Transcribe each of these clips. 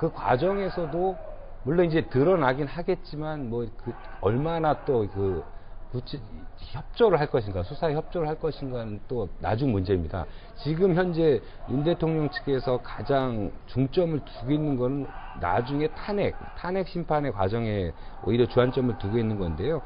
그 과정에서도 물론 이제 드러나긴 하겠지만 뭐 그 얼마나 또 그 협조를 할 것인가, 수사에 협조를 할 것인가는 또 나중 문제입니다. 지금 현재 윤 대통령 측에서 가장 중점을 두고 있는 거는 나중에 탄핵 심판의 과정에 오히려 주안점을 두고 있는 건데요.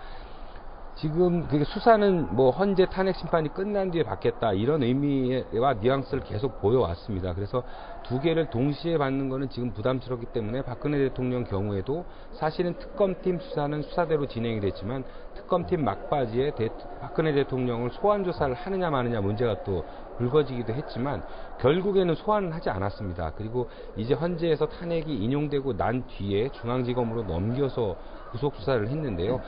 지금 그게 수사는 뭐 헌재 탄핵 심판이 끝난 뒤에 받겠다 이런 의미와 뉘앙스를 계속 보여왔습니다. 그래서 두 개를 동시에 받는 거는 지금 부담스럽기 때문에 박근혜 대통령 경우에도 사실은 특검팀 수사는 수사대로 진행이 됐지만 특검팀 막바지에 박근혜 대통령을 소환 조사를 하느냐 마느냐 문제가 또 불거지기도 했지만 결국에는 소환은 하지 않았습니다. 그리고 이제 헌재에서 탄핵이 인용되고 난 뒤에 중앙지검으로 넘겨서 구속 수사를 했는데요.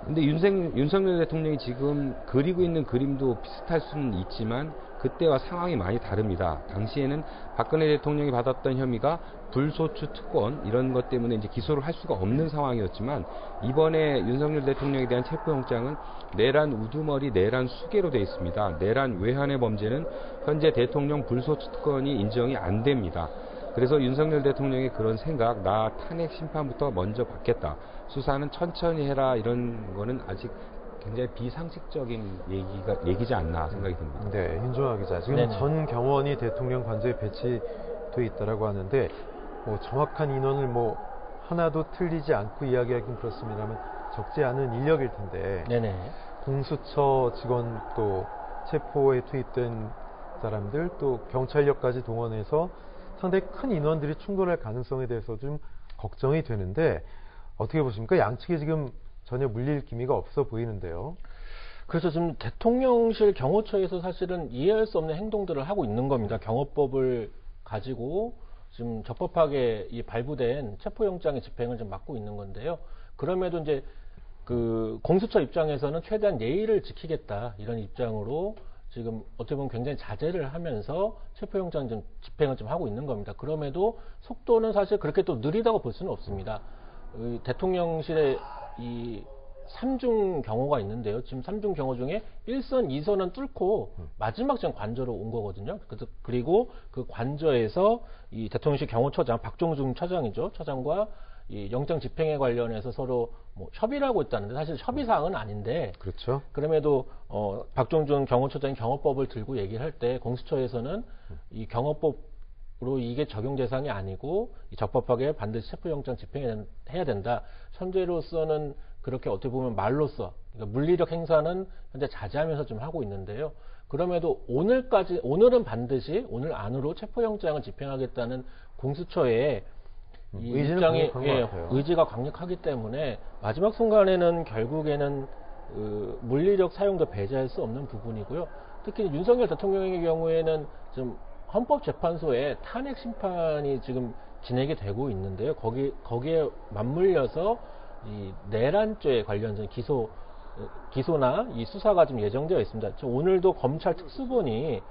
근데 윤석열 대통령이 지금 그리고 있는 그림도 비슷할 수는 있지만 그때와 상황이 많이 다릅니다. 당시에는 박근혜 대통령이 받았던 혐의가 불소추 특권 이런 것 때문에 이제 기소를 할 수가 없는 상황이었지만 이번에 윤석열 대통령에 대한 체포영장은 내란 우두머리 내란 수개로 되어 있습니다. 내란 외환의 범죄는 현재 대통령 불소추 특권이 인정이 안 됩니다. 그래서 윤석열 대통령의 그런 생각, 나 탄핵 심판부터 먼저 받겠다. 수사는 천천히 해라 이런 거는 아직 굉장히 비상식적인 얘기지 않나 생각이 듭니다. 네, 윤종아 기자. 지금 네네. 전 경원이 대통령 관저에 배치돼 있다라고 하는데 뭐 정확한 인원을 뭐 하나도 틀리지 않고 이야기하긴 그렇습니다만 적지 않은 인력일 텐데 네네. 공수처 직원 또 체포에 투입된 사람들 또 경찰력까지 동원해서 상당히 큰 인원들이 충돌할 가능성에 대해서 좀 걱정이 되는데 어떻게 보십니까? 양측이 지금 전혀 물릴 기미가 없어 보이는데요. 그래서 지금 대통령실 경호처에서 사실은 이해할 수 없는 행동들을 하고 있는 겁니다. 경호법을 가지고 지금 적법하게 이 발부된 체포영장의 집행을 좀 막고 있는 건데요. 그럼에도 이제 그 공수처 입장에서는 최대한 예의를 지키겠다 이런 입장으로 지금 어떻게 보면 굉장히 자제를 하면서 체포영장 좀 집행을 좀 하고 있는 겁니다. 그럼에도 속도는 사실 그렇게 또 느리다고 볼 수는 없습니다. 대통령실에 이 3중 경호가 있는데요. 지금 3중 경호 중에 1선, 2선은 뚫고 마지막 지금 관저로 온 거거든요. 그리고 그 관저에서 이 대통령실 경호처장, 박종중 처장이죠. 처장과 이 영장 집행에 관련해서 서로 뭐 협의를 하고 있다는데 사실 협의사항은 아닌데. 그렇죠. 그럼에도 박종준 경호처장이 경호법을 들고 얘기를 할 때 공수처에서는 이 경호법으로 이게 적용 대상이 아니고 적법하게 반드시 체포영장 집행해야 된다. 현재로서는 그렇게 어떻게 보면 말로써 그러니까 물리력 행사는 현재 자제하면서 좀 하고 있는데요. 그럼에도 오늘은 반드시 오늘 안으로 체포영장을 집행하겠다는 공수처의 이 입장이 의지가 강력하기 때문에 마지막 순간에는 결국에는 물리력 사용도 배제할 수 없는 부분이고요. 특히 윤석열 대통령의 경우에는 좀 헌법재판소에 탄핵 심판이 지금 진행이 되고 있는데요. 거기에 맞물려서 이 내란죄에 관련된 기소나 이 수사가 좀 예정되어 있습니다. 오늘도 검찰 특수본이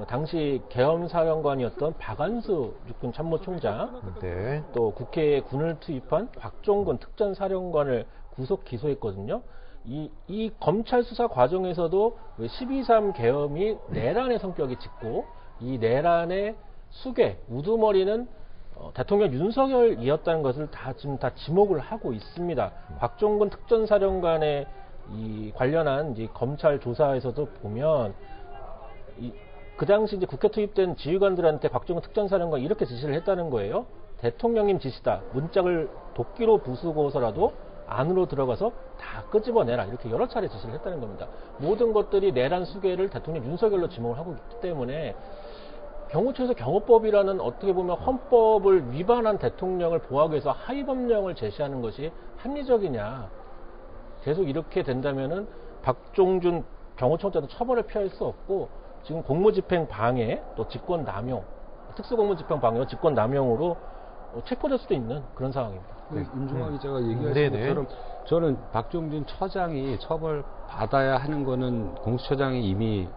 당시 계엄사령관이었던 박안수 육군 참모총장, 네. 또 국회에 군을 투입한 곽종근 특전사령관을 구속 기소했거든요. 이 검찰 수사 과정에서도 12.3 계엄이 내란의 성격이 짙고 이 내란의 수괴, 우두머리는 대통령 윤석열이었다는 것을 지금 다 지목을 하고 있습니다. 곽종근 특전사령관의 이 관련한 이제 검찰 조사에서도 보면 그 당시 이제 국회 투입된 지휘관들한테 박종근 특전사령관 이렇게 지시를 했다는 거예요. 대통령님 지시다. 문짝을 도끼로 부수고서라도 안으로 들어가서 다 끄집어내라. 이렇게 여러 차례 지시를 했다는 겁니다. 모든 것들이 내란 수괴를 대통령 윤석열로 지목을 하고 있기 때문에 경호처에서 경호법이라는 어떻게 보면 헌법을 위반한 대통령을 보호하기 위해서 하위법령을 제시하는 것이 합리적이냐. 계속 이렇게 된다면은 박종준 경호처장도 처벌을 피할 수 없고 지금 공무집행 방해 또 직권남용 특수공무집행 방해와 직권남용으로 체포될 수도 있는 그런 상황입니다. 윤종아 기자가 얘기하신 것처럼 저는 박종준 처장이 처벌 받아야 하는 거는 공수처장이 이미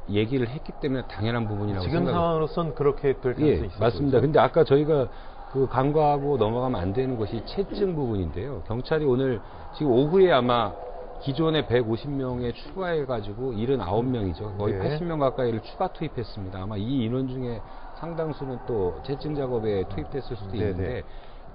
얘기를 했기 때문에 당연한 부분이라고 지금 생각합니다. 상황으로선 그렇게 될 가능성이 있습니다. 맞습니다. 근데 아까 저희가 그 간과하고 넘어가면 안 되는 것이 채증 부분인데요. 경찰이 오늘 지금 오후에 아마 기존에 150명에 추가해가지고 79명이죠. 거의 80명 가까이를 추가 투입했습니다. 아마 이 인원 중에 상당수는 또 채증 작업에 투입됐을 수도 네네. 있는데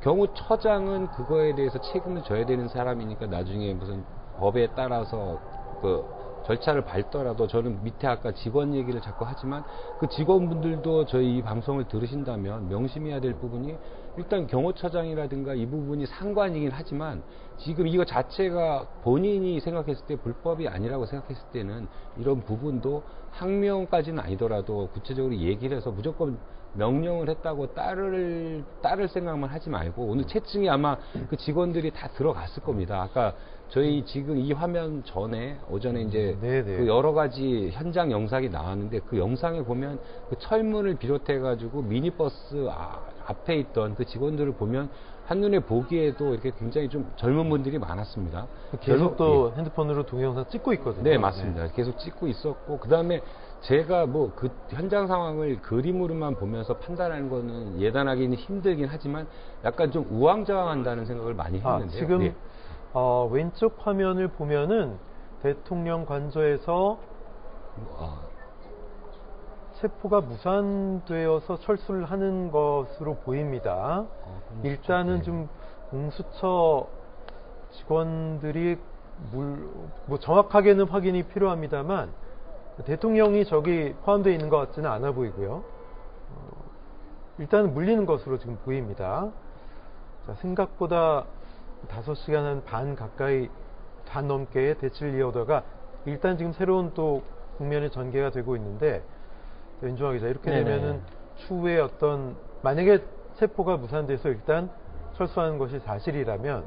경호처장은 그거에 대해서 책임을 져야 되는 사람이니까 나중에 무슨 법에 따라서 그 절차를 밟더라도 저는 밑에 아까 직원 얘기를 자꾸 하지만 그 직원분들도 저희 이 방송을 들으신다면 명심해야 될 부분이 일단 경호처장이라든가 이 부분이 상관이긴 하지만 지금 이거 자체가 본인이 생각했을 때 불법이 아니라고 생각했을 때는 이런 부분도 항명까지는 아니더라도 구체적으로 얘기를 해서 무조건 명령을 했다고 따를 생각만 하지 말고 오늘 채증이 아마 그 직원들이 다 들어갔을 겁니다. 아까 저희 지금 이 화면 전에 오전에 이제 네네. 그 여러 가지 현장 영상이 나왔는데 그 영상에 보면 그 철문을 비롯해 가지고 미니버스 앞에 있던 그 직원들을 보면 한눈에 보기에도 이렇게 굉장히 좀 젊은 분들이 많았습니다. 계속 또 예. 핸드폰으로 동영상 찍고 있거든요. 네, 맞습니다. 계속 찍고 있었고, 그 다음에 제가 뭐 그 현장 상황을 그림으로만 보면서 판단하는 거는 예단하기는 힘들긴 하지만 약간 좀 우왕좌왕한다는 생각을 많이 했는데요. 지금 예. 왼쪽 화면을 보면은 대통령 관저에서 체포가 무산되어서 철수를 하는 것으로 보입니다. 일단은 네. 좀 공수처 직원들이 뭐 정확하게는 확인이 필요합니다만 대통령이 저기 포함되어 있는 것 같지는 않아 보이고요. 일단은 물리는 것으로 지금 보입니다. 자, 생각보다 5시간 반 가까이 반 넘게 대치를 이어오다가 일단 지금 새로운 또 국면이 전개가 되고 있는데 윤종학 기자 이렇게 네네. 되면은 추후에 어떤 만약에 체포가 무산돼서 일단 철수하는 것이 사실이라면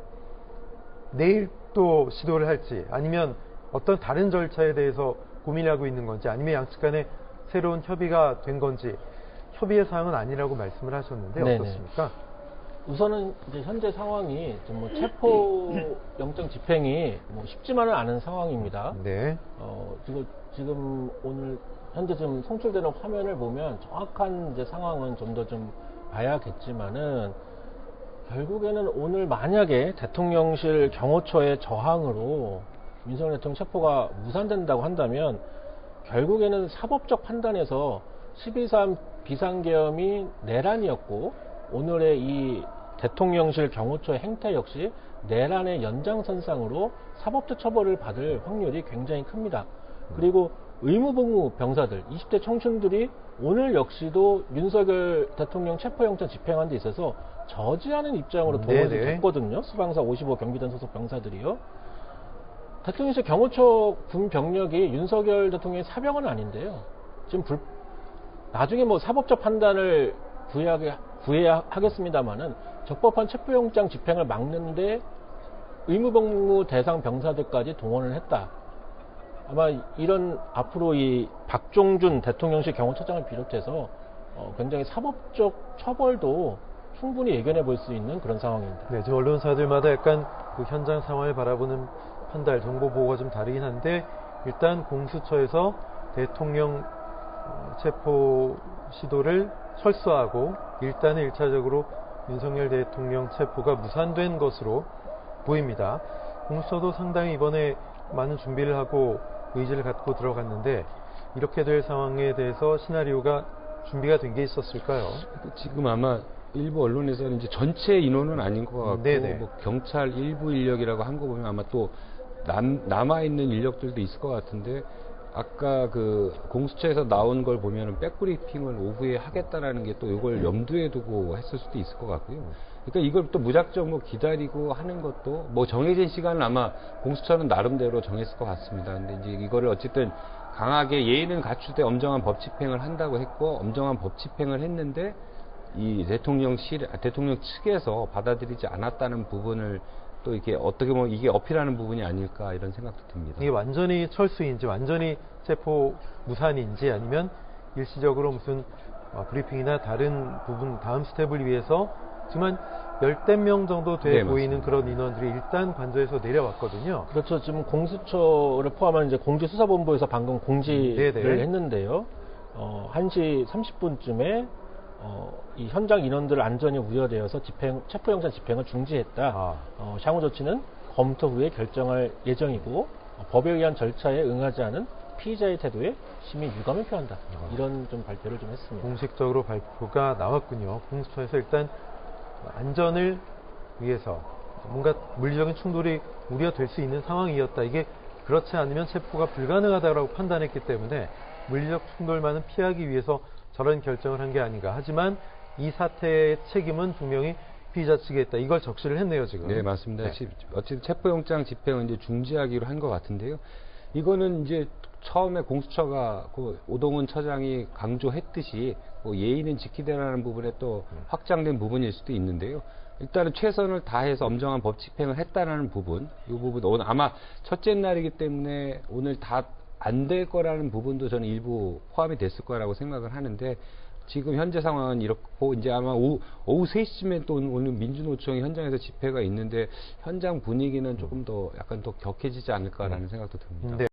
내일 또 시도를 할지 아니면 어떤 다른 절차에 대해서 고민하고 있는 건지 아니면 양측 간에 새로운 협의가 된 건지 협의의 사항은 아니라고 말씀을 하셨는데 네네. 어떻습니까? 우선은 이제 현재 상황이 좀 뭐 체포 영장 집행이 뭐 쉽지만은 않은 상황입니다. 네. 지금 오늘 현재 지금 송출되는 화면을 보면 정확한 이제 상황은 좀 더 좀 봐야겠지만은 결국에는 오늘 만약에 대통령실 경호처의 저항으로 윤석열 대통령 체포가 무산된다고 한다면 결국에는 사법적 판단에서 12.3 비상계엄이 내란이었고 오늘의 이 대통령실 경호처의 행태 역시 내란의 연장선상으로 사법적 처벌을 받을 확률이 굉장히 큽니다. 그리고 의무복무 병사들, 20대 청춘들이 오늘 역시도 윤석열 대통령 체포영장 집행하는 데 있어서 저지하는 입장으로 동원이 네네. 됐거든요. 수방사 55 경비단 소속 병사들이요. 대통령실 경호처 군 병력이 윤석열 대통령의 사병은 아닌데요. 지금 나중에 뭐 사법적 판단을 구해야 하겠습니다만은 적법한 체포영장 집행을 막는데 의무복무 대상 병사들까지 동원을 했다. 아마 이런 앞으로 이 박종준 대통령실 경호처장을 비롯해서 굉장히 사법적 처벌도 충분히 예견해 볼 수 있는 그런 상황입니다. 네, 지금 언론사들마다 약간 그 현장 상황을 바라보는 판단, 정보 보고가 좀 다르긴 한데 일단 공수처에서 대통령 체포 시도를 철수하고 일단은 1차적으로 윤석열 대통령 체포가 무산된 것으로 보입니다. 공수처도 상당히 이번에 많은 준비를 하고 의지를 갖고 들어갔는데 이렇게 될 상황에 대해서 시나리오가 준비가 된 게 있었을까요? 지금 아마 일부 언론에서는 이제 전체 인원은 아닌 것 같고 네네. 뭐 경찰 일부 인력이라고 한 거 보면 아마 또 남아있는 인력들도 있을 것 같은데 아까 그 공수처에서 나온 걸 보면은 백브리핑을 오후에 하겠다라는 게 또 이걸 염두에 두고 했을 수도 있을 것 같고요. 그러니까 이걸 또 무작정 뭐 기다리고 하는 것도 뭐 정해진 시간을 아마 공수처는 나름대로 정했을 것 같습니다. 근데 이제 이거를 어쨌든 강하게 예의는 갖추되 엄정한 법 집행을 한다고 했고 엄정한 법 집행을 했는데 이 대통령 측에서 받아들이지 않았다는 부분을 또 이게 어떻게 보면 이게 어필하는 부분이 아닐까 이런 생각도 듭니다. 이게 완전히 철수인지 완전히 체포 무산인지 아니면 일시적으로 무슨 브리핑이나 다른 부분 다음 스텝을 위해서 지금 한 10대 명 정도 돼 네, 보이는 맞습니다. 그런 인원들이 일단 관저에서 내려왔거든요. 그렇죠. 지금 공수처를 포함한 이제 공지수사본부에서 방금 공지를 네네. 했는데요. 1시 30분쯤에 이 현장 인원들 안전이 우려되어서 체포영장 집행을 중지했다. 향후 조치는 검토 후에 결정할 예정이고 법에 의한 절차에 응하지 않은 피의자의 태도에 심히 유감을 표한다. 이런 좀 발표를 좀 했습니다. 공식적으로 발표가 나왔군요. 공수처에서 일단 안전을 위해서 뭔가 물리적인 충돌이 우려가 될 수 있는 상황이었다. 이게 그렇지 않으면 체포가 불가능하다고 판단했기 때문에 물리적 충돌만은 피하기 위해서 저런 결정을 한 게 아닌가. 하지만 이 사태의 책임은 분명히 피의자 측에 있다. 이걸 적시를 했네요, 지금. 네, 맞습니다. 네. 어쨌든 체포영장 집행은 이제 중지하기로 한 것 같은데요. 이거는 이제 처음에 공수처가 그 오동훈 처장이 강조했듯이 뭐 예의는 지키되라는 부분에 또 확장된 부분일 수도 있는데요. 일단은 최선을 다해서 엄정한 법 집행을 했다라는 부분, 이 부분 오늘 아마 첫째 날이기 때문에 오늘 다 안 될 거라는 부분도 저는 일부 포함이 됐을 거라고 생각을 하는데 지금 현재 상황은 이렇고 이제 아마 오후 3시쯤에 또 오늘 민주노총이 현장에서 집회가 있는데 현장 분위기는 조금 더 약간 더 격해지지 않을까라는 생각도 듭니다. 네.